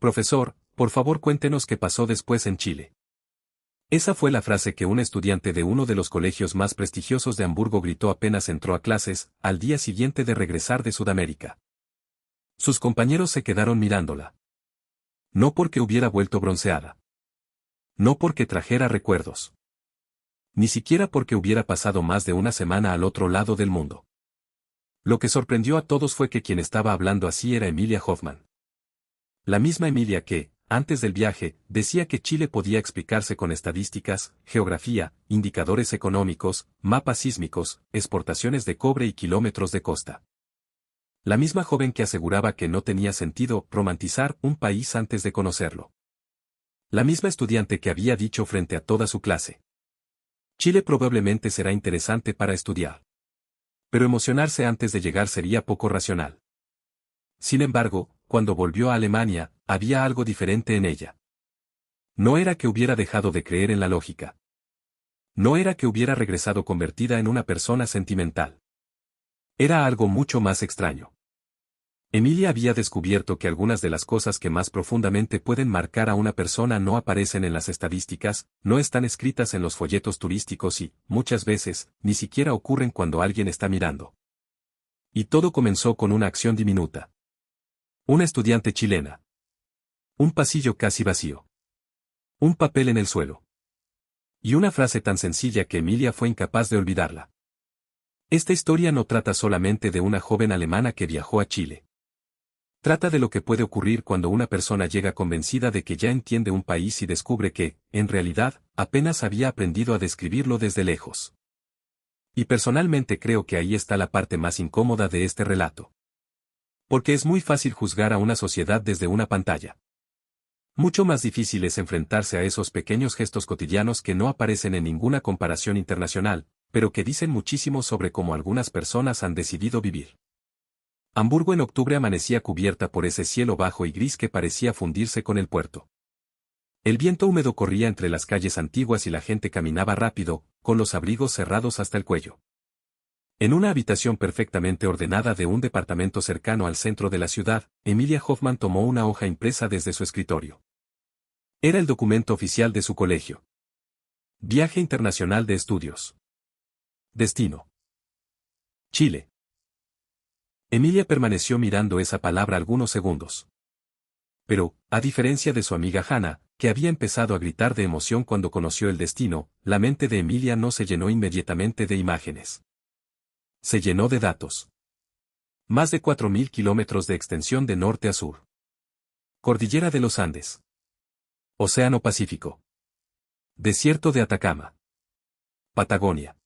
Profesor, por favor cuéntenos qué pasó después en Chile. Esa fue la frase que un estudiante de uno de los colegios más prestigiosos de Hamburgo gritó apenas entró a clases, al día siguiente de regresar de Sudamérica. Sus compañeros se quedaron mirándola. No porque hubiera vuelto bronceada. No porque trajera recuerdos. Ni siquiera porque hubiera pasado más de una semana al otro lado del mundo. Lo que sorprendió a todos fue que quien estaba hablando así era Emilia Hoffmann. La misma Emilia que, antes del viaje, decía que Chile podía explicarse con estadísticas, geografía, indicadores económicos, mapas sísmicos, exportaciones de cobre y kilómetros de costa. La misma joven que aseguraba que no tenía sentido romantizar un país antes de conocerlo. La misma estudiante que había dicho frente a toda su clase: Chile probablemente será interesante para estudiar. Pero emocionarse antes de llegar sería poco racional. Sin embargo, cuando volvió a Alemania, había algo diferente en ella. No era que hubiera dejado de creer en la lógica. No era que hubiera regresado convertida en una persona sentimental. Era algo mucho más extraño. Emilia había descubierto que algunas de las cosas que más profundamente pueden marcar a una persona no aparecen en las estadísticas, no están escritas en los folletos turísticos y, muchas veces, ni siquiera ocurren cuando alguien está mirando. Y todo comenzó con una acción diminuta. Una estudiante chilena. Un pasillo casi vacío. Un papel en el suelo. Y una frase tan sencilla que Emilia fue incapaz de olvidarla. Esta historia no trata solamente de una joven alemana que viajó a Chile. Trata de lo que puede ocurrir cuando una persona llega convencida de que ya entiende un país y descubre que, en realidad, apenas había aprendido a describirlo desde lejos. Y personalmente creo que ahí está la parte más incómoda de este relato. Porque es muy fácil juzgar a una sociedad desde una pantalla. Mucho más difícil es enfrentarse a esos pequeños gestos cotidianos que no aparecen en ninguna comparación internacional, pero que dicen muchísimo sobre cómo algunas personas han decidido vivir. Hamburgo en octubre amanecía cubierta por ese cielo bajo y gris que parecía fundirse con el puerto. El viento húmedo corría entre las calles antiguas y la gente caminaba rápido, con los abrigos cerrados hasta el cuello. En una habitación perfectamente ordenada de un departamento cercano al centro de la ciudad, Emilia Hoffmann tomó una hoja impresa desde su escritorio. Era el documento oficial de su colegio. Viaje Internacional de Estudios. Destino: Chile. Emilia permaneció mirando esa palabra algunos segundos. Pero, a diferencia de su amiga Hannah, que había empezado a gritar de emoción cuando conoció el destino, la mente de Emilia no se llenó inmediatamente de imágenes. Se llenó de datos. Más de 4.000 kilómetros de extensión de norte a sur. Cordillera de los Andes. Océano Pacífico. Desierto de Atacama. Patagonia.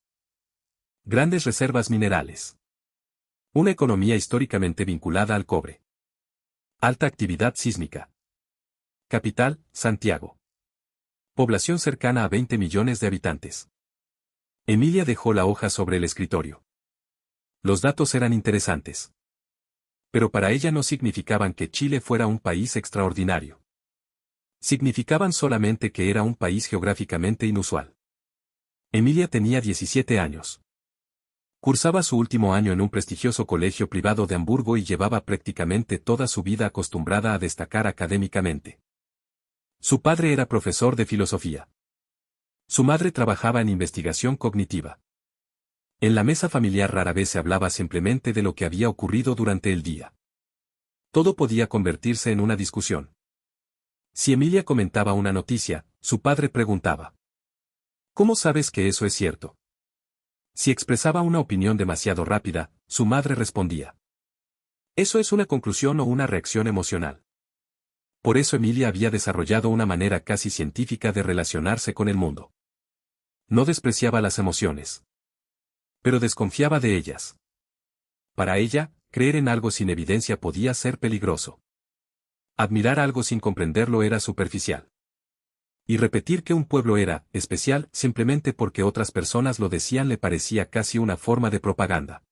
Grandes reservas minerales. Una economía históricamente vinculada al cobre. Alta actividad sísmica. Capital, Santiago. Población cercana a 20 millones de habitantes. Emilia dejó la hoja sobre el escritorio. Los datos eran interesantes. Pero para ella no significaban que Chile fuera un país extraordinario. Significaban solamente que era un país geográficamente inusual. Emilia tenía 17 años. Cursaba su último año en un prestigioso colegio privado de Hamburgo y llevaba prácticamente toda su vida acostumbrada a destacar académicamente. Su padre era profesor de filosofía. Su madre trabajaba en investigación cognitiva. En la mesa familiar rara vez se hablaba simplemente de lo que había ocurrido durante el día. Todo podía convertirse en una discusión. Si Emilia comentaba una noticia, su padre preguntaba: ¿cómo sabes que eso es cierto? Si expresaba una opinión demasiado rápida, su madre respondía: eso es una conclusión o una reacción emocional. Por eso Emilia había desarrollado una manera casi científica de relacionarse con el mundo. No despreciaba las emociones, pero desconfiaba de ellas. Para ella, creer en algo sin evidencia podía ser peligroso. Admirar algo sin comprenderlo era superficial. Y repetir que un pueblo era especial simplemente porque otras personas lo decían le parecía casi una forma de propaganda.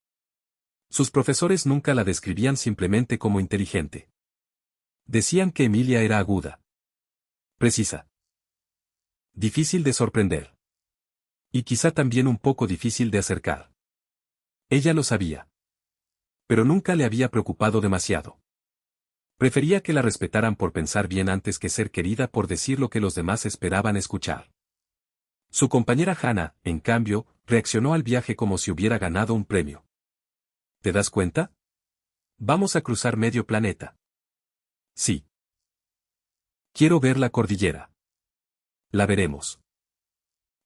Sus profesores nunca la describían simplemente como inteligente. Decían que Emilia era aguda, precisa, difícil de sorprender. Y quizá también un poco difícil de acercar. Ella lo sabía. Pero nunca le había preocupado demasiado. Prefería que la respetaran por pensar bien antes que ser querida por decir lo que los demás esperaban escuchar. Su compañera Hannah, en cambio, reaccionó al viaje como si hubiera ganado un premio. ¿Te das cuenta? Vamos a cruzar medio planeta. Sí. Quiero ver la cordillera. La veremos.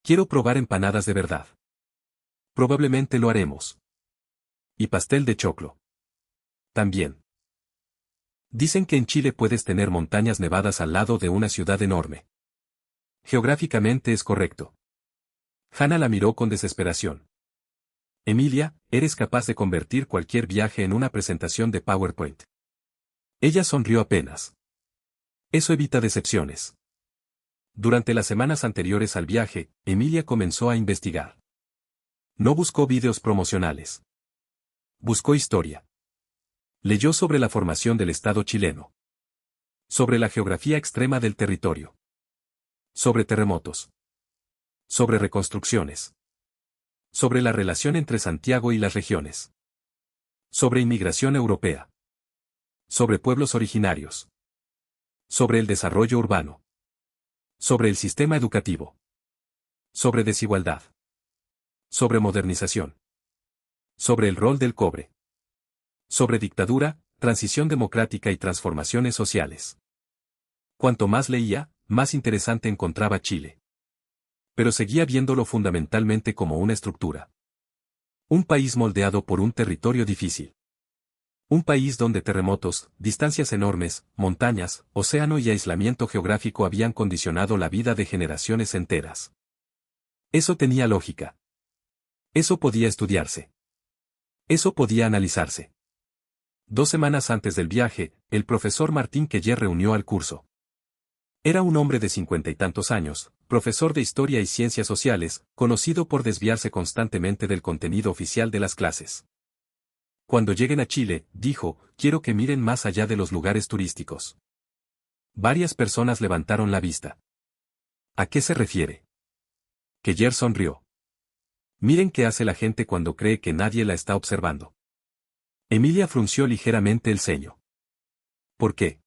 Quiero probar empanadas de verdad. Probablemente lo haremos. Y pastel de choclo. También. Dicen que en Chile puedes tener montañas nevadas al lado de una ciudad enorme. Geográficamente es correcto. Hannah la miró con desesperación. Emilia, eres capaz de convertir cualquier viaje en una presentación de PowerPoint. Ella sonrió apenas. Eso evita decepciones. Durante las semanas anteriores al viaje, Emilia comenzó a investigar. No buscó vídeos promocionales. Buscó historia. Leyó sobre la formación del Estado chileno. Sobre la geografía extrema del territorio. Sobre terremotos. Sobre reconstrucciones. Sobre la relación entre Santiago y las regiones. Sobre inmigración europea. Sobre pueblos originarios. Sobre el desarrollo urbano. Sobre el sistema educativo. Sobre desigualdad. Sobre modernización. Sobre el rol del cobre. Sobre dictadura, transición democrática y transformaciones sociales. Cuanto más leía, más interesante encontraba Chile. Pero seguía viéndolo fundamentalmente como una estructura. Un país moldeado por un territorio difícil. Un país donde terremotos, distancias enormes, montañas, océano y aislamiento geográfico habían condicionado la vida de generaciones enteras. Eso tenía lógica. Eso podía estudiarse. Eso podía analizarse. 2 semanas antes del viaje, el profesor Martín Queller reunió al curso. Era un hombre de 50 y tantos años, profesor de Historia y Ciencias Sociales, conocido por desviarse constantemente del contenido oficial de las clases. Cuando lleguen a Chile, dijo, quiero que miren más allá de los lugares turísticos. Varias personas levantaron la vista. ¿A qué se refiere? Queller sonrió. Miren qué hace la gente cuando cree que nadie la está observando. Emilia frunció ligeramente el ceño. ¿Por qué?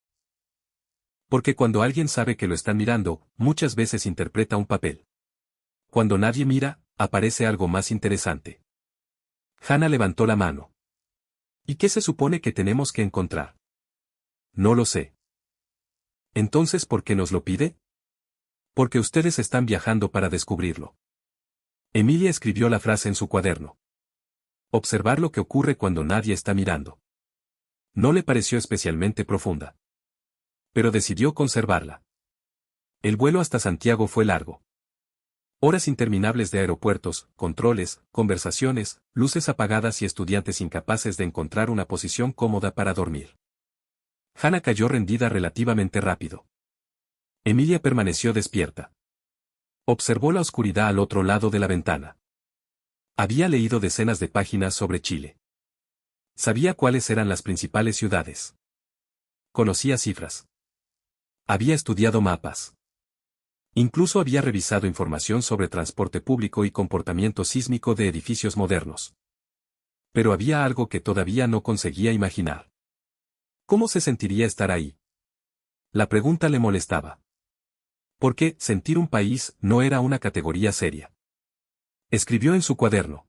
Porque cuando alguien sabe que lo están mirando, muchas veces interpreta un papel. Cuando nadie mira, aparece algo más interesante. Hannah levantó la mano. ¿Y qué se supone que tenemos que encontrar? No lo sé. Entonces, ¿por qué nos lo pide? Porque ustedes están viajando para descubrirlo. Emilia escribió la frase en su cuaderno. Observar lo que ocurre cuando nadie está mirando. No le pareció especialmente profunda. Pero decidió conservarla. El vuelo hasta Santiago fue largo. Horas interminables de aeropuertos, controles, conversaciones, luces apagadas y estudiantes incapaces de encontrar una posición cómoda para dormir. Hannah cayó rendida relativamente rápido. Emilia permaneció despierta. Observó la oscuridad al otro lado de la ventana. Había leído decenas de páginas sobre Chile. Sabía cuáles eran las principales ciudades. Conocía cifras. Había estudiado mapas. Incluso había revisado información sobre transporte público y comportamiento sísmico de edificios modernos. Pero había algo que todavía no conseguía imaginar. ¿Cómo se sentiría estar ahí? La pregunta le molestaba. Porque sentir un país no era una categoría seria. Escribió en su cuaderno.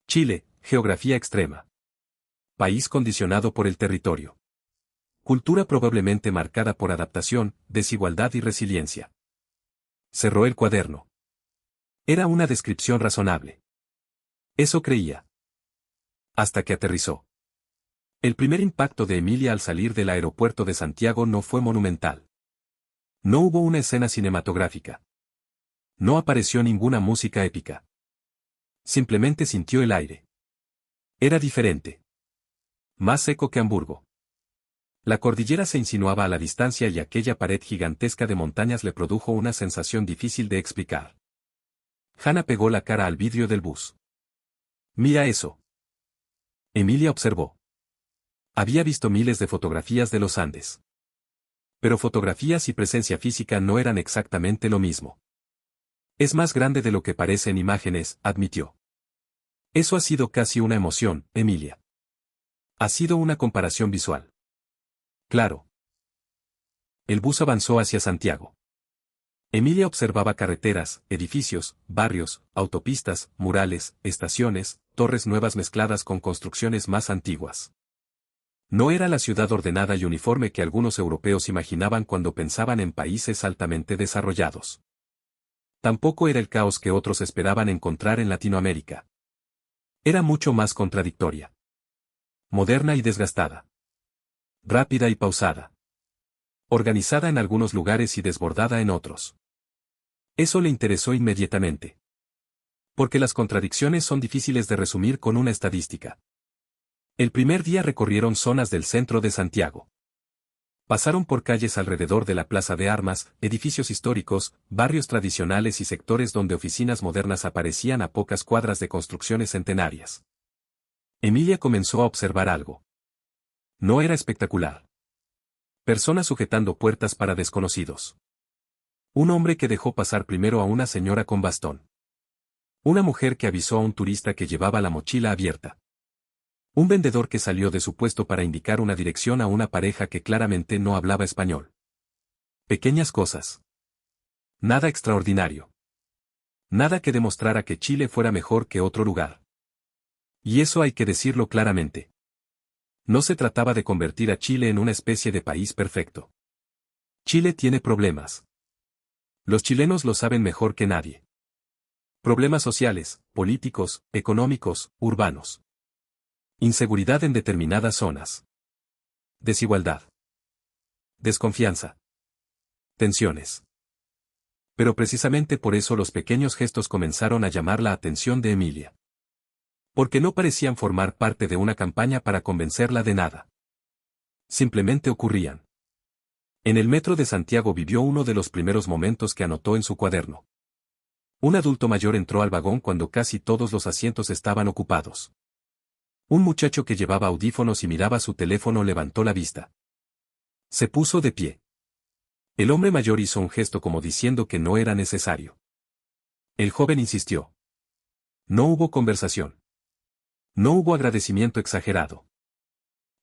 Chile, geografía extrema. País condicionado por el territorio. Cultura probablemente marcada por adaptación, desigualdad y resiliencia. Cerró el cuaderno. Era una descripción razonable. Eso creía. Hasta que aterrizó. El primer impacto de Emilia al salir del aeropuerto de Santiago no fue monumental. No hubo una escena cinematográfica. No apareció ninguna música épica. Simplemente sintió el aire. Era diferente. Más seco que Hamburgo. La cordillera se insinuaba a la distancia y aquella pared gigantesca de montañas le produjo una sensación difícil de explicar. Hannah pegó la cara al vidrio del bus. Mira eso. Emilia observó. Había visto miles de fotografías de los Andes. Pero fotografías y presencia física no eran exactamente lo mismo. Es más grande de lo que parece en imágenes, admitió. Eso ha sido casi una emoción, Emilia. Ha sido una comparación visual. Claro. El bus avanzó hacia Santiago. Emilia observaba carreteras, edificios, barrios, autopistas, murales, estaciones, torres nuevas mezcladas con construcciones más antiguas. No era la ciudad ordenada y uniforme que algunos europeos imaginaban cuando pensaban en países altamente desarrollados. Tampoco era el caos que otros esperaban encontrar en Latinoamérica. Era mucho más contradictoria. Moderna y desgastada. Rápida y pausada. Organizada en algunos lugares y desbordada en otros. Eso le interesó inmediatamente. Porque las contradicciones son difíciles de resumir con una estadística. El primer día recorrieron zonas del centro de Santiago. Pasaron por calles alrededor de la Plaza de Armas, edificios históricos, barrios tradicionales y sectores donde oficinas modernas aparecían a pocas cuadras de construcciones centenarias. Emilia comenzó a observar algo. No era espectacular. Personas sujetando puertas para desconocidos. Un hombre que dejó pasar primero a una señora con bastón. Una mujer que avisó a un turista que llevaba la mochila abierta. Un vendedor que salió de su puesto para indicar una dirección a una pareja que claramente no hablaba español. Pequeñas cosas. Nada extraordinario. Nada que demostrara que Chile fuera mejor que otro lugar. Y eso hay que decirlo claramente. No se trataba de convertir a Chile en una especie de país perfecto. Chile tiene problemas. Los chilenos lo saben mejor que nadie. Problemas sociales, políticos, económicos, urbanos. Inseguridad en determinadas zonas. Desigualdad. Desconfianza. Tensiones. Pero precisamente por eso los pequeños gestos comenzaron a llamar la atención de Emilia. Porque no parecían formar parte de una campaña para convencerla de nada. Simplemente ocurrían. En el metro de Santiago vivió uno de los primeros momentos que anotó en su cuaderno. Un adulto mayor entró al vagón cuando casi todos los asientos estaban ocupados. Un muchacho que llevaba audífonos y miraba su teléfono levantó la vista. Se puso de pie. El hombre mayor hizo un gesto como diciendo que no era necesario. El joven insistió. No hubo conversación. No hubo agradecimiento exagerado.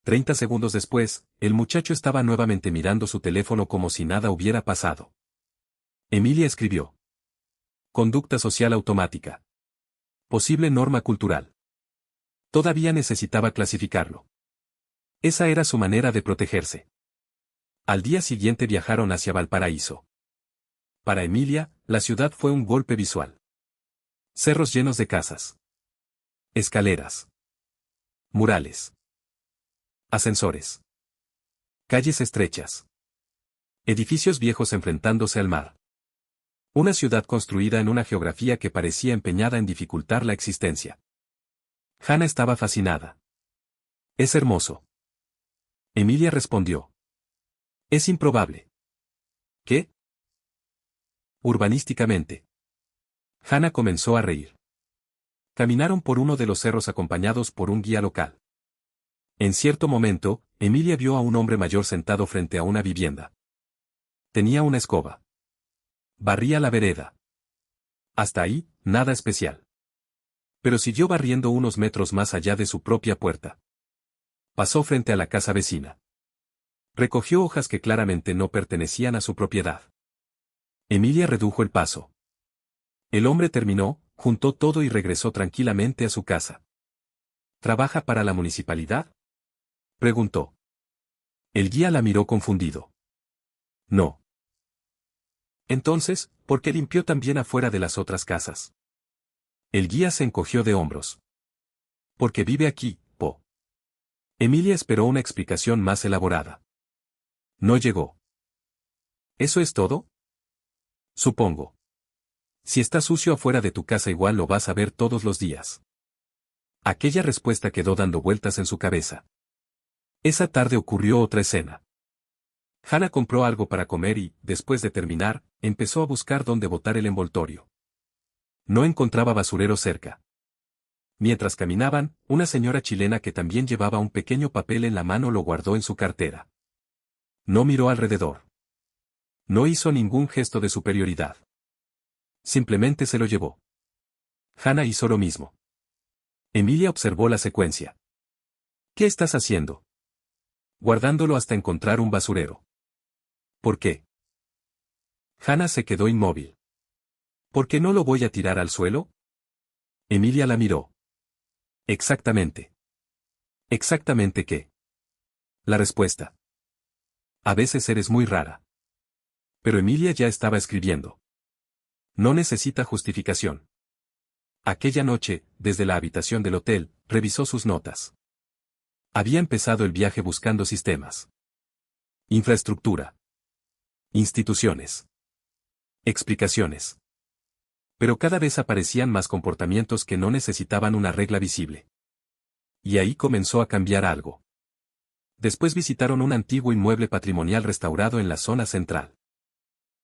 30 segundos después, el muchacho estaba nuevamente mirando su teléfono como si nada hubiera pasado. Emilia escribió. Conducta social automática. Posible norma cultural. Todavía necesitaba clasificarlo. Esa era su manera de protegerse. Al día siguiente viajaron hacia Valparaíso. Para Emilia, la ciudad fue un golpe visual. Cerros llenos de casas. Escaleras. Murales. Ascensores. Calles estrechas. Edificios viejos enfrentándose al mar. Una ciudad construida en una geografía que parecía empeñada en dificultar la existencia. Hannah estaba fascinada. Es hermoso. Emilia respondió. Es improbable. ¿Qué? Urbanísticamente. Hannah comenzó a reír. Caminaron por uno de los cerros acompañados por un guía local. En cierto momento, Emilia vio a un hombre mayor sentado frente a una vivienda. Tenía una escoba. Barría la vereda. Hasta ahí, nada especial. Pero siguió barriendo unos metros más allá de su propia puerta. Pasó frente a la casa vecina. Recogió hojas que claramente no pertenecían a su propiedad. Emilia redujo el paso. El hombre terminó, juntó todo y regresó tranquilamente a su casa. ¿Trabaja para la municipalidad?, preguntó. El guía la miró confundido. No. Entonces, ¿por qué limpió también afuera de las otras casas? El guía se encogió de hombros. Porque vive aquí, Po. Emilia esperó una explicación más elaborada. No llegó. ¿Eso es todo? Supongo. Si está sucio afuera de tu casa igual lo vas a ver todos los días. Aquella respuesta quedó dando vueltas en su cabeza. Esa tarde ocurrió otra escena. Hannah compró algo para comer y, después de terminar, empezó a buscar dónde botar el envoltorio. No encontraba basurero cerca. Mientras caminaban, una señora chilena que también llevaba un pequeño papel en la mano lo guardó en su cartera. No miró alrededor. No hizo ningún gesto de superioridad. Simplemente se lo llevó. Hannah hizo lo mismo. Emilia observó la secuencia. ¿Qué estás haciendo? guardándolo hasta encontrar un basurero. ¿Por qué? Hannah se quedó inmóvil. ¿Por qué no lo voy a tirar al suelo? Emilia la miró. Exactamente. ¿Exactamente qué? La respuesta. A veces eres muy rara. Pero Emilia ya estaba escribiendo. No necesita justificación. Aquella noche, desde la habitación del hotel, revisó sus notas. Había empezado el viaje buscando sistemas. Infraestructura. Instituciones. Explicaciones. Pero cada vez aparecían más comportamientos que no necesitaban una regla visible. Y ahí comenzó a cambiar algo. Después visitaron un antiguo inmueble patrimonial restaurado en la zona central.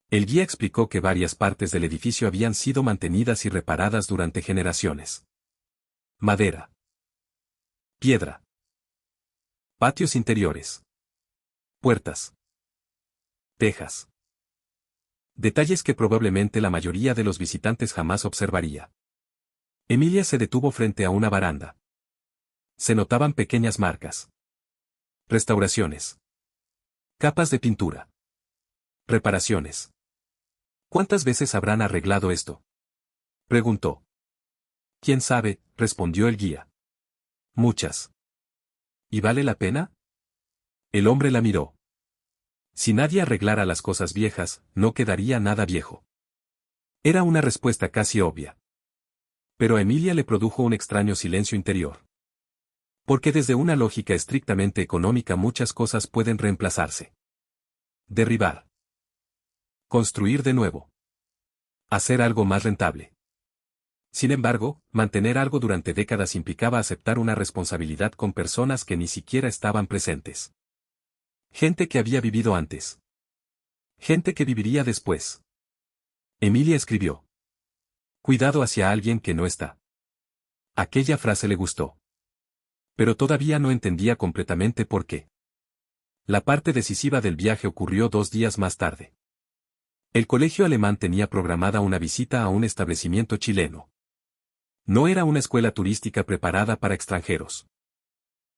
El guía explicó que varias partes del edificio habían sido mantenidas y reparadas durante generaciones. Madera. Piedra. Patios interiores. Puertas. Tejas. Detalles que probablemente la mayoría de los visitantes jamás observaría. Emilia se detuvo frente a una baranda. Se notaban pequeñas marcas. Restauraciones. Capas de pintura. Reparaciones. ¿Cuántas veces habrán arreglado esto? Preguntó. ¿Quién sabe?, respondió el guía. Muchas. ¿Y vale la pena? El hombre la miró. Si nadie arreglara las cosas viejas, no quedaría nada viejo. Era una respuesta casi obvia. Pero a Emilia le produjo un extraño silencio interior. Porque desde una lógica estrictamente económica muchas cosas pueden reemplazarse. Derribar. Construir de nuevo. Hacer algo más rentable. Sin embargo, mantener algo durante décadas implicaba aceptar una responsabilidad con personas que ni siquiera estaban presentes. Gente que había vivido antes. Gente que viviría después. Emilia escribió. Cuidado hacia alguien que no está. Aquella frase le gustó. Pero todavía no entendía completamente por qué. La parte decisiva del viaje ocurrió 2 días más tarde. El colegio alemán tenía programada una visita a un establecimiento chileno. No era una escuela turística preparada para extranjeros.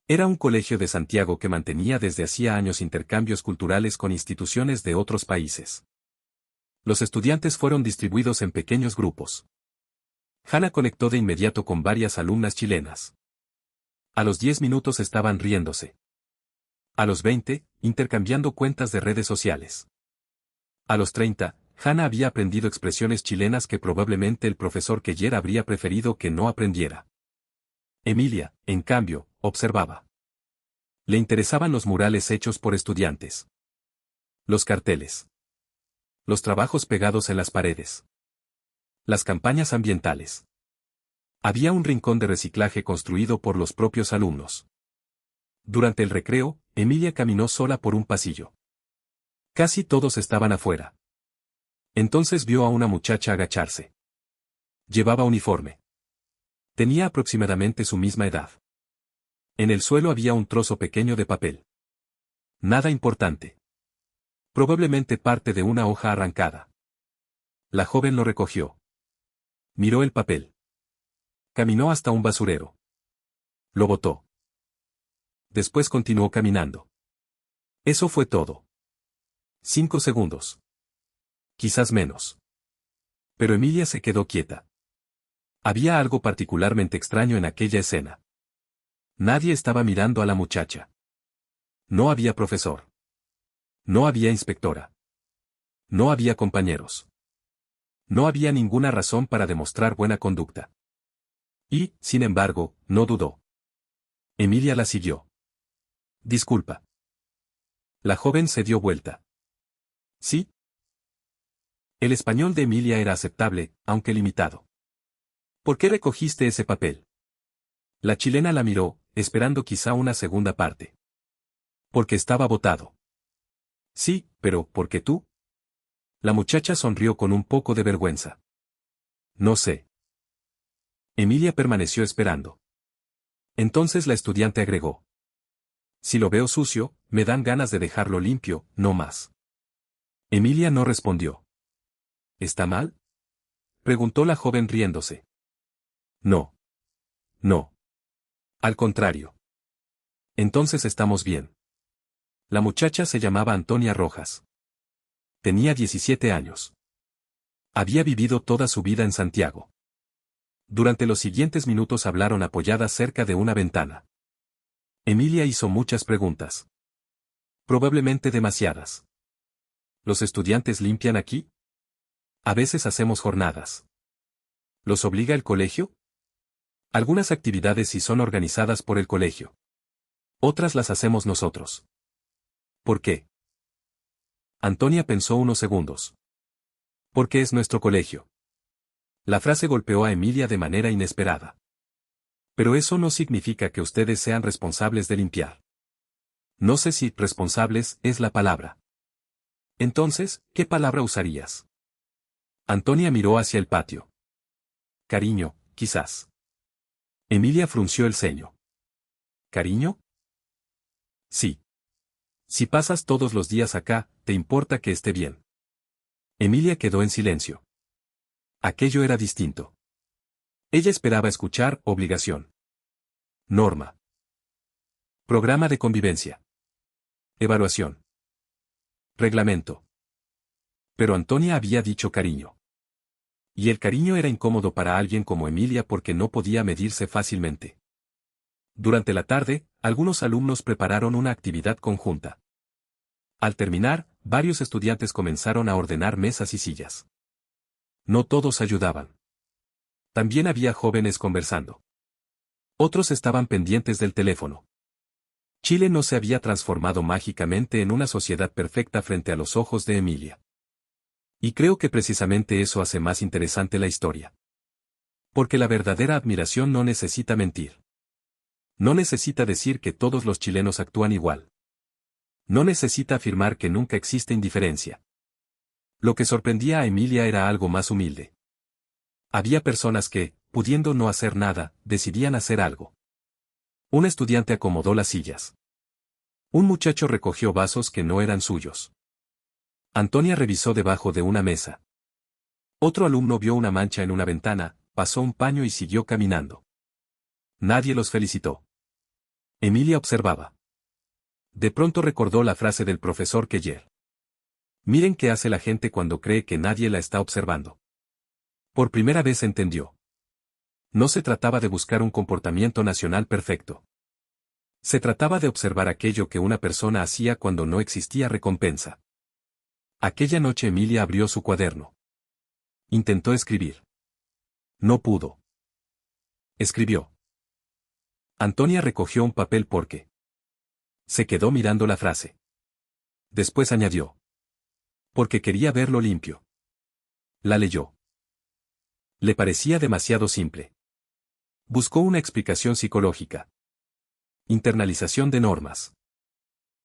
Era un colegio de Santiago que mantenía desde hacía años intercambios culturales con instituciones de otros países. Los estudiantes fueron distribuidos en pequeños grupos. Hannah conectó de inmediato con varias alumnas chilenas. A los 10 minutos estaban riéndose. A los 20, intercambiando cuentas de redes sociales. A los 30, Hannah había aprendido expresiones chilenas que probablemente el profesor Keller habría preferido que no aprendiera. Emilia, en cambio, observaba. Le interesaban los murales hechos por estudiantes. Los carteles. Los trabajos pegados en las paredes. Las campañas ambientales. Había un rincón de reciclaje construido por los propios alumnos. Durante el recreo, Emilia caminó sola por un pasillo. Casi todos estaban afuera. Entonces vio a una muchacha agacharse. Llevaba uniforme. Tenía aproximadamente su misma edad. En el suelo había un trozo pequeño de papel. Nada importante. Probablemente parte de una hoja arrancada. La joven lo recogió. Miró el papel. Caminó hasta un basurero. Lo botó. Después continuó caminando. Eso fue todo. 5 segundos. Quizás menos. Pero Emilia se quedó quieta. Había algo particularmente extraño en aquella escena. Nadie estaba mirando a la muchacha. No había profesor. No había inspectora. No había compañeros. No había ninguna razón para demostrar buena conducta. Y, sin embargo, no dudó. Emilia la siguió. Disculpa. La joven se dio vuelta. ¿Sí? El español de Emilia era aceptable, aunque limitado. ¿Por qué recogiste ese papel? La chilena la miró, esperando quizá una segunda parte. Porque estaba botado. Sí, pero ¿por qué tú? La muchacha sonrió con un poco de vergüenza. No sé. Emilia permaneció esperando. Entonces la estudiante agregó. Si lo veo sucio, me dan ganas de dejarlo limpio, no más. Emilia no respondió. ¿Está mal? Preguntó la joven riéndose. No. No. Al contrario. Entonces estamos bien. La muchacha se llamaba Antonia Rojas. Tenía 17 años. Había vivido toda su vida en Santiago. Durante los siguientes minutos hablaron apoyadas cerca de una ventana. Emilia hizo muchas preguntas. Probablemente demasiadas. ¿Los estudiantes limpian aquí? A veces hacemos jornadas. ¿Los obliga el colegio? Algunas actividades sí son organizadas por el colegio. Otras las hacemos nosotros. ¿Por qué? Antonia pensó unos segundos. Porque es nuestro colegio. La frase golpeó a Emilia de manera inesperada. Pero eso no significa que ustedes sean responsables de limpiar. No sé si responsables es la palabra. Entonces, ¿qué palabra usarías? Antonia miró hacia el patio. Cariño, quizás. Emilia frunció el ceño. ¿Cariño? Sí. Si pasas todos los días acá, ¿te importa que esté bien? Emilia quedó en silencio. Aquello era distinto. Ella esperaba escuchar obligación. Norma. Programa de convivencia. Evaluación. Reglamento. Pero Antonia había dicho cariño. Y el cariño era incómodo para alguien como Emilia porque no podía medirse fácilmente. Durante la tarde, algunos alumnos prepararon una actividad conjunta. Al terminar, varios estudiantes comenzaron a ordenar mesas y sillas. No todos ayudaban. También había jóvenes conversando. Otros estaban pendientes del teléfono. Chile no se había transformado mágicamente en una sociedad perfecta frente a los ojos de Emilia. Y creo que precisamente eso hace más interesante la historia. Porque la verdadera admiración no necesita mentir. No necesita decir que todos los chilenos actúan igual. No necesita afirmar que nunca existe indiferencia. Lo que sorprendía a Emilia era algo más humilde. Había personas que, pudiendo no hacer nada, decidían hacer algo. Un estudiante acomodó las sillas. Un muchacho recogió vasos que no eran suyos. Antonia revisó debajo de una mesa. Otro alumno vio una mancha en una ventana, pasó un paño y siguió caminando. Nadie los felicitó. Emilia observaba. De pronto recordó la frase del profesor Keller. Miren qué hace la gente cuando cree que nadie la está observando. Por primera vez entendió. No se trataba de buscar un comportamiento nacional perfecto. Se trataba de observar aquello que una persona hacía cuando no existía recompensa. Aquella noche Emilia abrió su cuaderno. Intentó escribir. No pudo. Escribió. Antonia recogió un papel porque. Se quedó mirando la frase. Después añadió. Porque quería verlo limpio. La leyó. Le parecía demasiado simple. Buscó una explicación psicológica. Internalización de normas.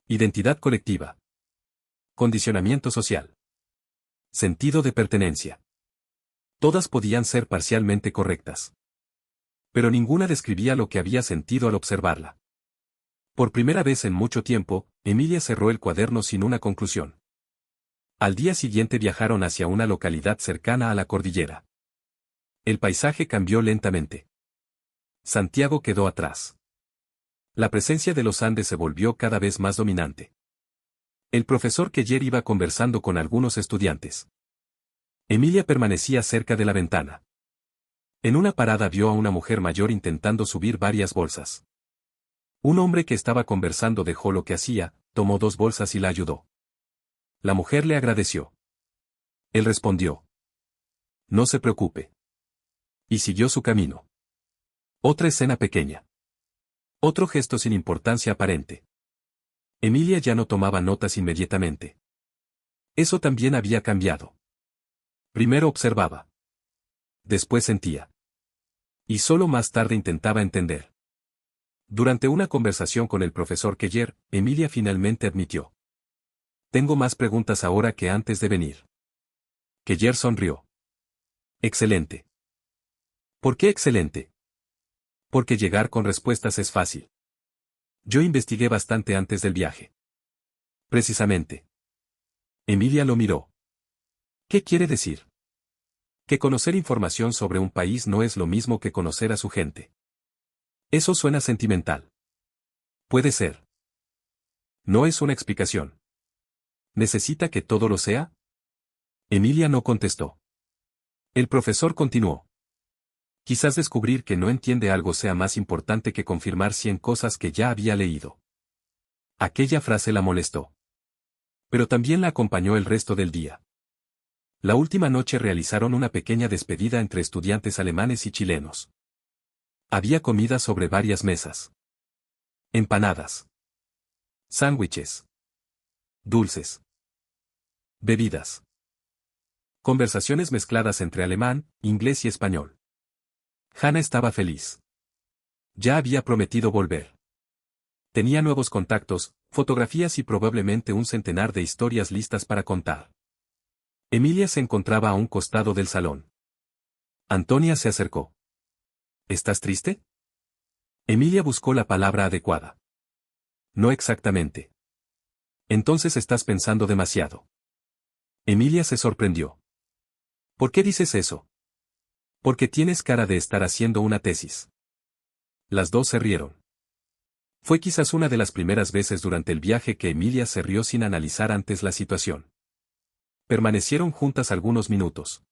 Identidad colectiva. Condicionamiento social. Sentido de pertenencia. Todas podían ser parcialmente correctas. Pero ninguna describía lo que había sentido al observarla. Por primera vez en mucho tiempo, Emilia cerró el cuaderno sin una conclusión. Al día siguiente viajaron hacia una localidad cercana a la cordillera. El paisaje cambió lentamente. Santiago quedó atrás. La presencia de los Andes se volvió cada vez más dominante. El profesor Keller iba conversando con algunos estudiantes. Emilia permanecía cerca de la ventana. En una parada vio a una mujer mayor intentando subir varias bolsas. Un hombre que estaba conversando dejó lo que hacía, tomó 2 bolsas y la ayudó. La mujer le agradeció. Él respondió. No se preocupe. Y siguió su camino. Otra escena pequeña. Otro gesto sin importancia aparente. Emilia ya no tomaba notas inmediatamente. Eso también había cambiado. Primero observaba. Después sentía. Y solo más tarde intentaba entender. Durante una conversación con el profesor Keller, Emilia finalmente admitió. Tengo más preguntas ahora que antes de venir. Keller sonrió. Excelente. ¿Por qué excelente? Porque llegar con respuestas es fácil. Yo investigué bastante antes del viaje. Precisamente. Emilia lo miró. ¿Qué quiere decir? Que conocer información sobre un país no es lo mismo que conocer a su gente. Eso suena sentimental. Puede ser. No es una explicación. ¿Necesita que todo lo sea? Emilia no contestó. El profesor continuó. Quizás descubrir que no entiende algo sea más importante que confirmar 100 cosas que ya había leído. Aquella frase la molestó. Pero también la acompañó el resto del día. La última noche realizaron una pequeña despedida entre estudiantes alemanes y chilenos. Había comida sobre varias mesas. Empanadas. Sándwiches. Dulces. Bebidas. Conversaciones mezcladas entre alemán, inglés y español. Hannah estaba feliz. Ya había prometido volver. Tenía nuevos contactos, fotografías y probablemente un centenar de historias listas para contar. Emilia se encontraba a un costado del salón. Antonia se acercó. ¿Estás triste? Emilia buscó la palabra adecuada. No exactamente. Entonces estás pensando demasiado. Emilia se sorprendió. ¿Por qué dices eso? Porque tienes cara de estar haciendo una tesis. Las dos se rieron. Fue quizás una de las primeras veces durante el viaje que Emilia se rió sin analizar antes la situación. Permanecieron juntas algunos minutos.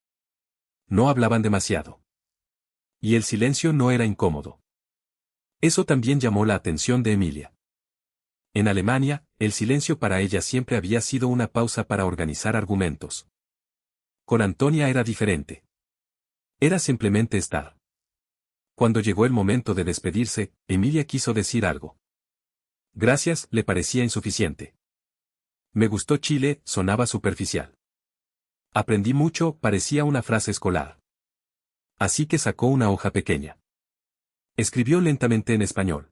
No hablaban demasiado. Y el silencio no era incómodo. Eso también llamó la atención de Emilia. En Alemania, el silencio para ella siempre había sido una pausa para organizar argumentos. Con Antonia era diferente. Era simplemente estar. Cuando llegó el momento de despedirse, Emilia quiso decir algo. Gracias, le parecía insuficiente. Me gustó Chile, sonaba superficial. Aprendí mucho, parecía una frase escolar. Así que sacó una hoja pequeña. Escribió lentamente en español.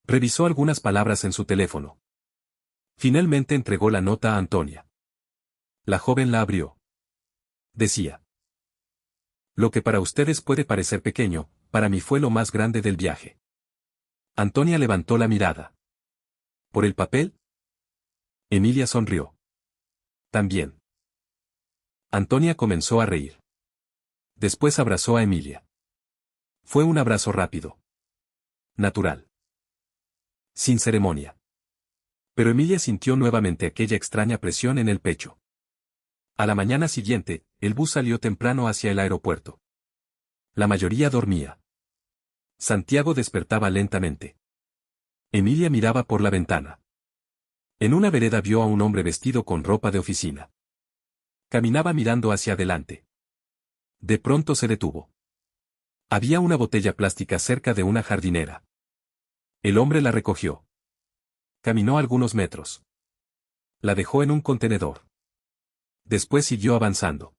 Revisó algunas palabras en su teléfono. Finalmente entregó la nota a Antonia. La joven la abrió. Decía. Lo que para ustedes puede parecer pequeño, para mí fue lo más grande del viaje. Antonia levantó la mirada. ¿Por el papel? Emilia sonrió. También. Antonia comenzó a reír. Después abrazó a Emilia. Fue un abrazo rápido. Natural. Sin ceremonia. Pero Emilia sintió nuevamente aquella extraña presión en el pecho. A la mañana siguiente, el bus salió temprano hacia el aeropuerto. La mayoría dormía. Santiago despertaba lentamente. Emilia miraba por la ventana. En una vereda vio a un hombre vestido con ropa de oficina. Caminaba mirando hacia adelante. De pronto se detuvo. Había una botella plástica cerca de una jardinera. El hombre la recogió. Caminó algunos metros. La dejó en un contenedor. Después siguió avanzando.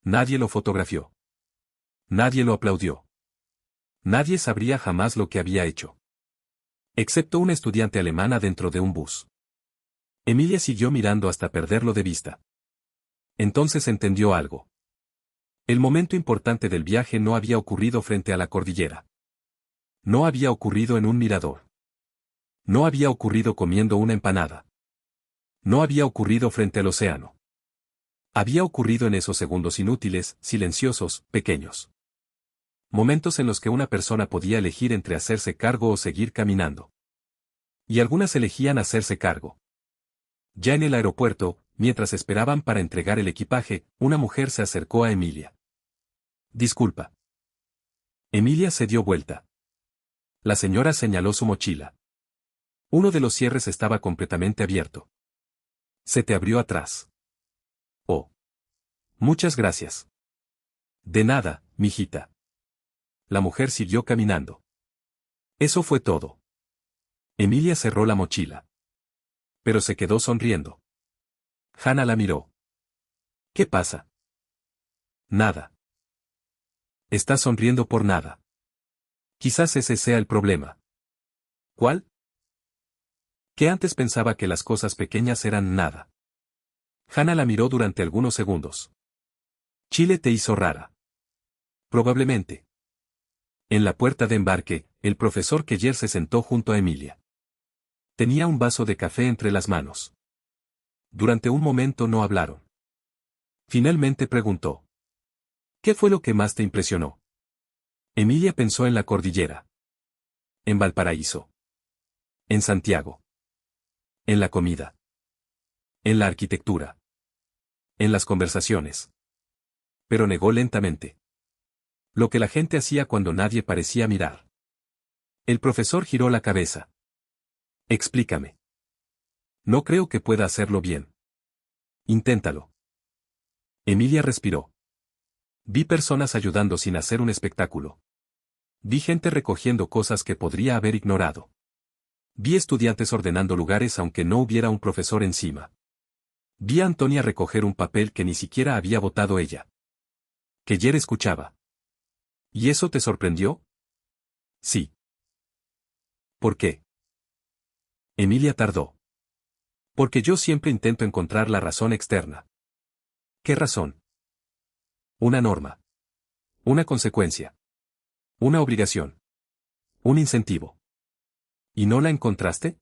Nadie lo fotografió. Nadie lo aplaudió. Nadie sabría jamás lo que había hecho. Excepto una estudiante alemana dentro de un bus. Emilia siguió mirando hasta perderlo de vista. Entonces entendió algo. El momento importante del viaje no había ocurrido frente a la cordillera. No había ocurrido en un mirador. No había ocurrido comiendo una empanada. No había ocurrido frente al océano. Había ocurrido en esos segundos inútiles, silenciosos, pequeños. Momentos en los que una persona podía elegir entre hacerse cargo o seguir caminando. Y algunas elegían hacerse cargo. Ya en el aeropuerto, mientras esperaban para entregar el equipaje, una mujer se acercó a Emilia. Disculpa. Emilia se dio vuelta. La señora señaló su mochila. Uno de los cierres estaba completamente abierto. Se te abrió atrás. Oh. Muchas gracias. De nada, mijita. La mujer siguió caminando. Eso fue todo. Emilia cerró la mochila. Pero se quedó sonriendo. Hannah la miró. ¿Qué pasa? Nada. Estás sonriendo por nada. Quizás ese sea el problema. ¿Cuál? Que antes pensaba que las cosas pequeñas eran nada. Hannah la miró durante algunos segundos. Chile te hizo rara. Probablemente. En la puerta de embarque, el profesor Keller se sentó junto a Emilia. Tenía un vaso de café entre las manos. Durante un momento no hablaron. Finalmente preguntó. ¿Qué fue lo que más te impresionó? Emilia pensó en la cordillera. En Valparaíso. En Santiago. En la comida. En la arquitectura. En las conversaciones. Pero negó lentamente. Lo que la gente hacía cuando nadie parecía mirar. El profesor giró la cabeza. Explícame. No creo que pueda hacerlo bien. Inténtalo. Emilia respiró. Vi personas ayudando sin hacer un espectáculo. Vi gente recogiendo cosas que podría haber ignorado. Vi estudiantes ordenando lugares aunque no hubiera un profesor encima. Vi a Antonia recoger un papel que ni siquiera había botado ella. Que Jer escuchaba. ¿Y eso te sorprendió? Sí. ¿Por qué? Emilia tardó. Porque yo siempre intento encontrar la razón externa. ¿Qué razón? Una norma. Una consecuencia. Una obligación. Un incentivo. ¿Y no la encontraste?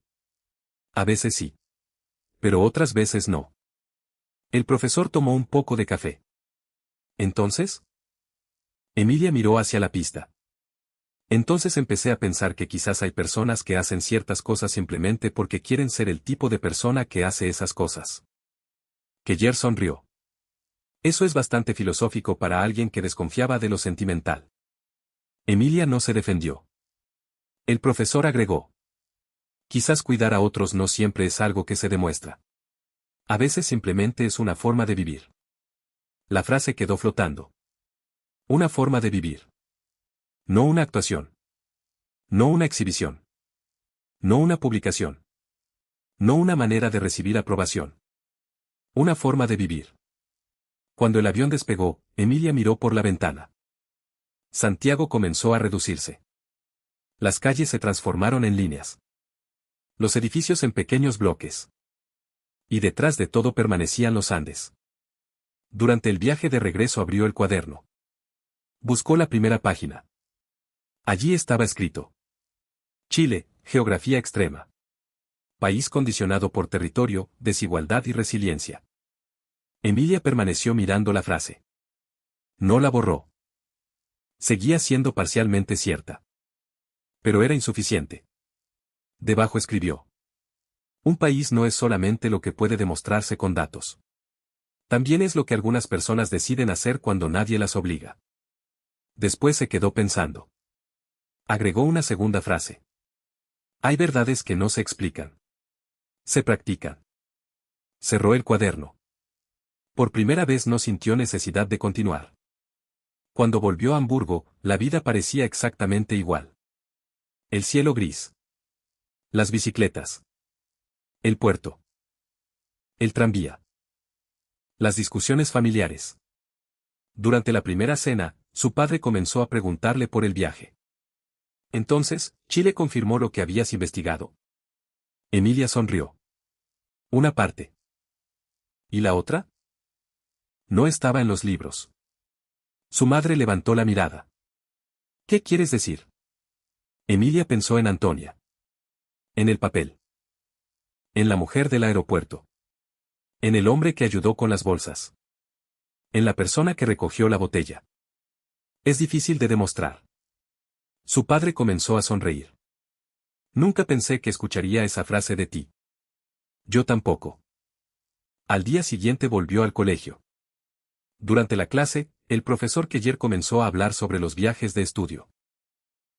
A veces sí. Pero otras veces no. El profesor tomó un poco de café. ¿Entonces? Emilia miró hacia la pista. Entonces empecé a pensar que quizás hay personas que hacen ciertas cosas simplemente porque quieren ser el tipo de persona que hace esas cosas. Que Jer sonrió. Eso es bastante filosófico para alguien que desconfiaba de lo sentimental. Emilia no se defendió. El profesor agregó. Quizás cuidar a otros no siempre es algo que se demuestra. A veces simplemente es una forma de vivir. La frase quedó flotando. Una forma de vivir. No una actuación. No una exhibición. No una publicación. No una manera de recibir aprobación. Una forma de vivir. Cuando el avión despegó, Emilia miró por la ventana. Santiago comenzó a reducirse. Las calles se transformaron en líneas. Los edificios en pequeños bloques. Y detrás de todo permanecían los Andes. Durante el viaje de regreso abrió el cuaderno. Buscó la primera página. Allí estaba escrito. Chile, geografía extrema. País condicionado por territorio, desigualdad y resiliencia. Emilia permaneció mirando la frase. No la borró. Seguía siendo parcialmente cierta. Pero era insuficiente. Debajo escribió. Un país no es solamente lo que puede demostrarse con datos. También es lo que algunas personas deciden hacer cuando nadie las obliga. Después se quedó pensando. Agregó una segunda frase. Hay verdades que no se explican. Se practican. Cerró el cuaderno. Por primera vez no sintió necesidad de continuar. Cuando volvió a Hamburgo, la vida parecía exactamente igual. El cielo gris. Las bicicletas. El puerto. El tranvía. Las discusiones familiares. Durante la primera cena, su padre comenzó a preguntarle por el viaje. Entonces, ¿Chile confirmó lo que habías investigado? Emilia sonrió. Una parte. ¿Y la otra? No estaba en los libros. Su madre levantó la mirada. ¿Qué quieres decir? Emilia pensó en Antonia. En el papel. En la mujer del aeropuerto. En el hombre que ayudó con las bolsas. En la persona que recogió la botella. Es difícil de demostrar. Su padre comenzó a sonreír. Nunca pensé que escucharía esa frase de ti. Yo tampoco. Al día siguiente volvió al colegio. Durante la clase, el profesor Keller comenzó a hablar sobre los viajes de estudio.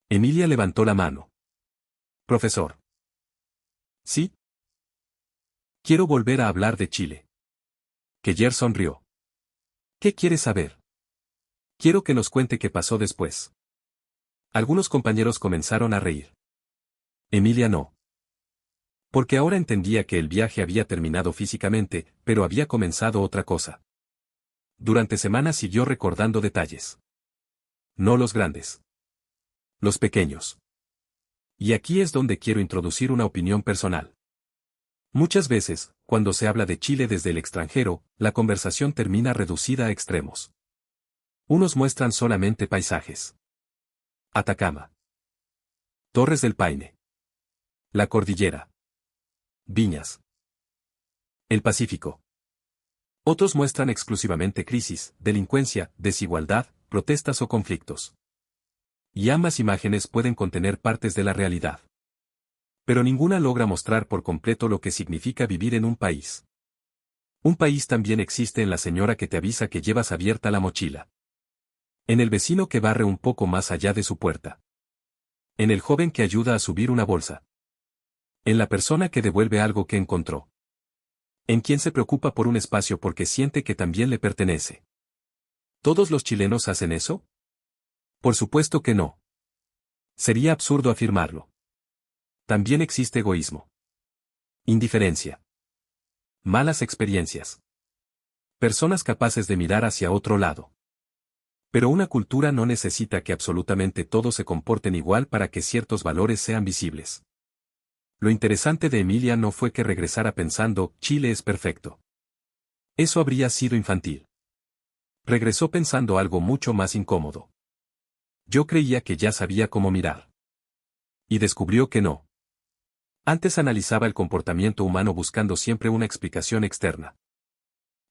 Emilia levantó la mano. Profesor. ¿Sí? Quiero volver a hablar de Chile. Keller sonrió. ¿Qué quieres saber? Quiero que nos cuente qué pasó después. Algunos compañeros comenzaron a reír. Emilia no. Porque ahora entendía que el viaje había terminado físicamente, pero había comenzado otra cosa. Durante semanas siguió recordando detalles. No los grandes. Los pequeños. Y aquí es donde quiero introducir una opinión personal. Muchas veces, cuando se habla de Chile desde el extranjero, la conversación termina reducida a extremos. Unos muestran solamente paisajes. Atacama. Torres del Paine. La cordillera. Viñas. El Pacífico. Otros muestran exclusivamente crisis, delincuencia, desigualdad, protestas o conflictos. Y ambas imágenes pueden contener partes de la realidad. Pero ninguna logra mostrar por completo lo que significa vivir en un país. Un país también existe en la señora que te avisa que llevas abierta la mochila. En el vecino que barre un poco más allá de su puerta. En el joven que ayuda a subir una bolsa. En la persona que devuelve algo que encontró. En quien se preocupa por un espacio porque siente que también le pertenece. ¿Todos los chilenos hacen eso? Por supuesto que no. Sería absurdo afirmarlo. También existe egoísmo. Indiferencia. Malas experiencias. Personas capaces de mirar hacia otro lado. Pero una cultura no necesita que absolutamente todos se comporten igual para que ciertos valores sean visibles. Lo interesante de Emilia no fue que regresara pensando, Chile es perfecto. Eso habría sido infantil. Regresó pensando algo mucho más incómodo. Yo creía que ya sabía cómo mirar. Y descubrió que no. Antes analizaba el comportamiento humano buscando siempre una explicación externa.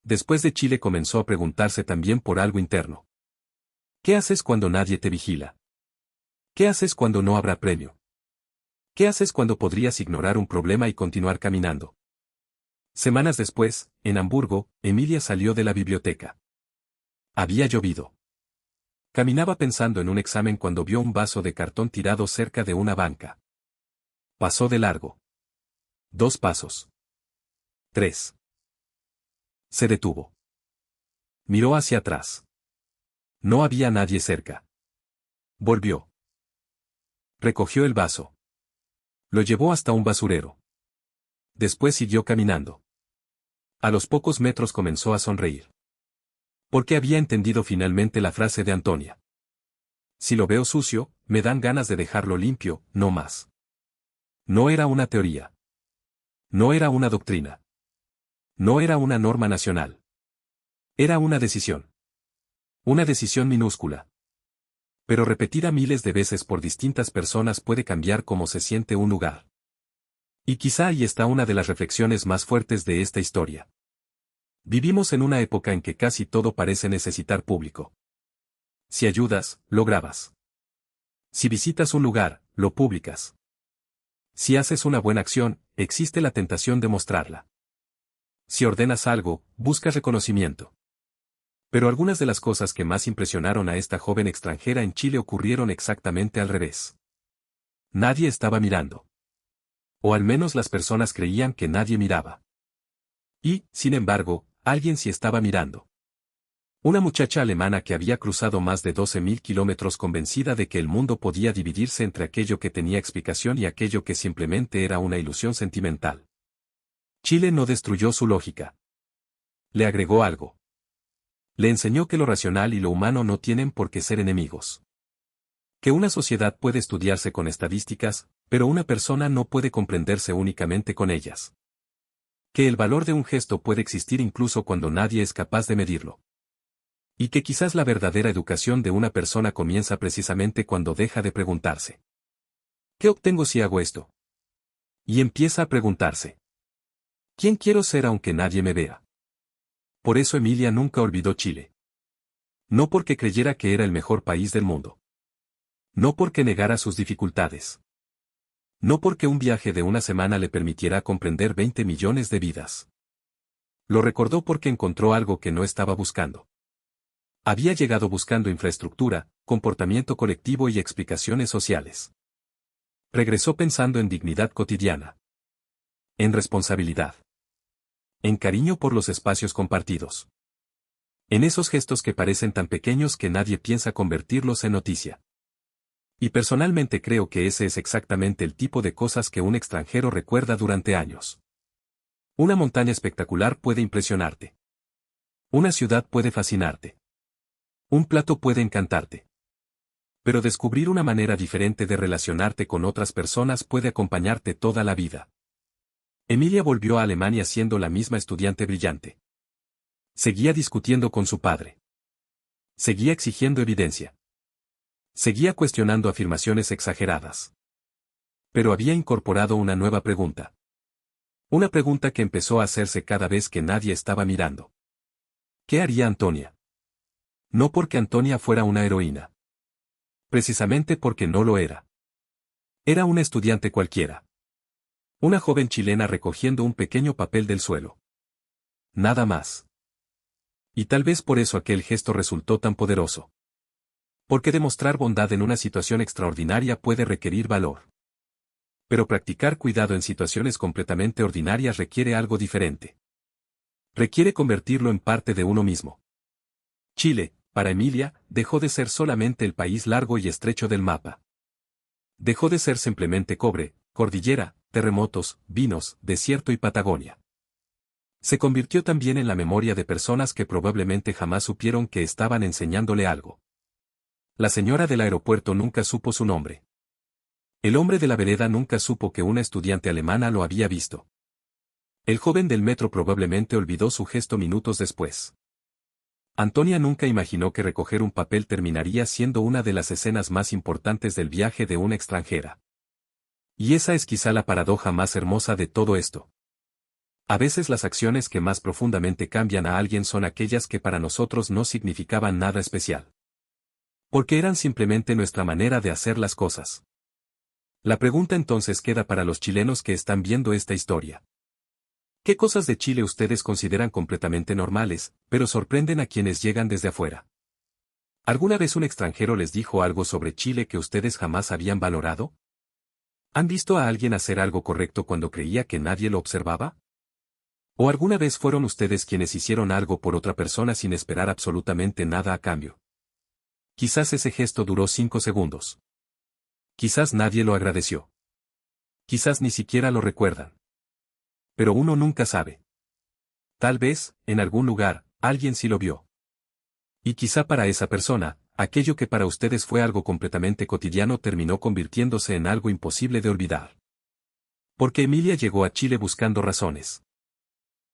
Después de Chile comenzó a preguntarse también por algo interno. ¿Qué haces cuando nadie te vigila? ¿Qué haces cuando no habrá premio? ¿Qué haces cuando podrías ignorar un problema y continuar caminando? Semanas después, en Hamburgo, Emilia salió de la biblioteca. Había llovido. Caminaba pensando en un examen cuando vio un vaso de cartón tirado cerca de una banca. Pasó de largo. 2 pasos. 3. Se detuvo. Miró hacia atrás. No había nadie cerca. Volvió. Recogió el vaso. Lo llevó hasta un basurero. Después siguió caminando. A los pocos metros comenzó a sonreír. Porque había entendido finalmente la frase de Antonia. Si lo veo sucio, me dan ganas de dejarlo limpio, no más. No era una teoría. No era una doctrina. No era una norma nacional. Era una decisión. Una decisión minúscula. Pero repetida miles de veces por distintas personas puede cambiar cómo se siente un lugar. Y quizá ahí está una de las reflexiones más fuertes de esta historia. Vivimos en una época en que casi todo parece necesitar público. Si ayudas, lo grabas. Si visitas un lugar, lo publicas. Si haces una buena acción, existe la tentación de mostrarla. Si ordenas algo, buscas reconocimiento. Pero algunas de las cosas que más impresionaron a esta joven extranjera en Chile ocurrieron exactamente al revés. Nadie estaba mirando. O al menos las personas creían que nadie miraba. Y, sin embargo, alguien sí estaba mirando. Una muchacha alemana que había cruzado más de 12.000 kilómetros convencida de que el mundo podía dividirse entre aquello que tenía explicación y aquello que simplemente era una ilusión sentimental. Chile no destruyó su lógica. Le agregó algo. Le enseñó que lo racional y lo humano no tienen por qué ser enemigos. Que una sociedad puede estudiarse con estadísticas, pero una persona no puede comprenderse únicamente con ellas. Que el valor de un gesto puede existir incluso cuando nadie es capaz de medirlo. Y que quizás la verdadera educación de una persona comienza precisamente cuando deja de preguntarse. ¿Qué obtengo si hago esto? Y empieza a preguntarse. ¿Quién quiero ser aunque nadie me vea? Por eso Emilia nunca olvidó Chile. No porque creyera que era el mejor país del mundo. No porque negara sus dificultades. No porque un viaje de una semana le permitiera comprender 20 millones de vidas. Lo recordó porque encontró algo que no estaba buscando. Había llegado buscando infraestructura, comportamiento colectivo y explicaciones sociales. Regresó pensando en dignidad cotidiana. En responsabilidad. En cariño por los espacios compartidos. En esos gestos que parecen tan pequeños que nadie piensa convertirlos en noticia. Y personalmente creo que ese es exactamente el tipo de cosas que un extranjero recuerda durante años. Una montaña espectacular puede impresionarte. Una ciudad puede fascinarte. Un plato puede encantarte. Pero descubrir una manera diferente de relacionarte con otras personas puede acompañarte toda la vida. Emilia volvió a Alemania siendo la misma estudiante brillante. Seguía discutiendo con su padre. Seguía exigiendo evidencia. Seguía cuestionando afirmaciones exageradas. Pero había incorporado una nueva pregunta. Una pregunta que empezó a hacerse cada vez que nadie estaba mirando. ¿Qué haría Antonia? No porque Antonia fuera una heroína. Precisamente porque no lo era. Era una estudiante cualquiera. Una joven chilena recogiendo un pequeño papel del suelo. Nada más. Y tal vez por eso aquel gesto resultó tan poderoso. Porque demostrar bondad en una situación extraordinaria puede requerir valor. Pero practicar cuidado en situaciones completamente ordinarias requiere algo diferente. Requiere convertirlo en parte de uno mismo. Chile, para Emilia, dejó de ser solamente el país largo y estrecho del mapa. Dejó de ser simplemente cobre, cordillera, terremotos, vinos, desierto y Patagonia. Se convirtió también en la memoria de personas que probablemente jamás supieron que estaban enseñándole algo. La señora del aeropuerto nunca supo su nombre. El hombre de la vereda nunca supo que una estudiante alemana lo había visto. El joven del metro probablemente olvidó su gesto minutos después. Antonia nunca imaginó que recoger un papel terminaría siendo una de las escenas más importantes del viaje de una extranjera. Y esa es quizá la paradoja más hermosa de todo esto. A veces las acciones que más profundamente cambian a alguien son aquellas que para nosotros no significaban nada especial. Porque eran simplemente nuestra manera de hacer las cosas. La pregunta entonces queda para los chilenos que están viendo esta historia. ¿Qué cosas de Chile ustedes consideran completamente normales, pero sorprenden a quienes llegan desde afuera? ¿Alguna vez un extranjero les dijo algo sobre Chile que ustedes jamás habían valorado? ¿Han visto a alguien hacer algo correcto cuando creía que nadie lo observaba? ¿O alguna vez fueron ustedes quienes hicieron algo por otra persona sin esperar absolutamente nada a cambio? Quizás ese gesto duró 5 segundos. Quizás nadie lo agradeció. Quizás ni siquiera lo recuerdan. Pero uno nunca sabe. Tal vez, en algún lugar, alguien sí lo vio. Y quizá para esa persona, aquello que para ustedes fue algo completamente cotidiano terminó convirtiéndose en algo imposible de olvidar. Porque Emilia llegó a Chile buscando razones.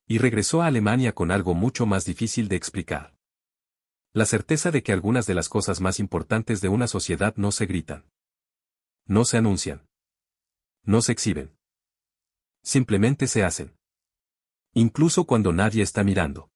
Y regresó a Alemania con algo mucho más difícil de explicar. La certeza de que algunas de las cosas más importantes de una sociedad no se gritan. No se anuncian. No se exhiben. Simplemente se hacen. Incluso cuando nadie está mirando.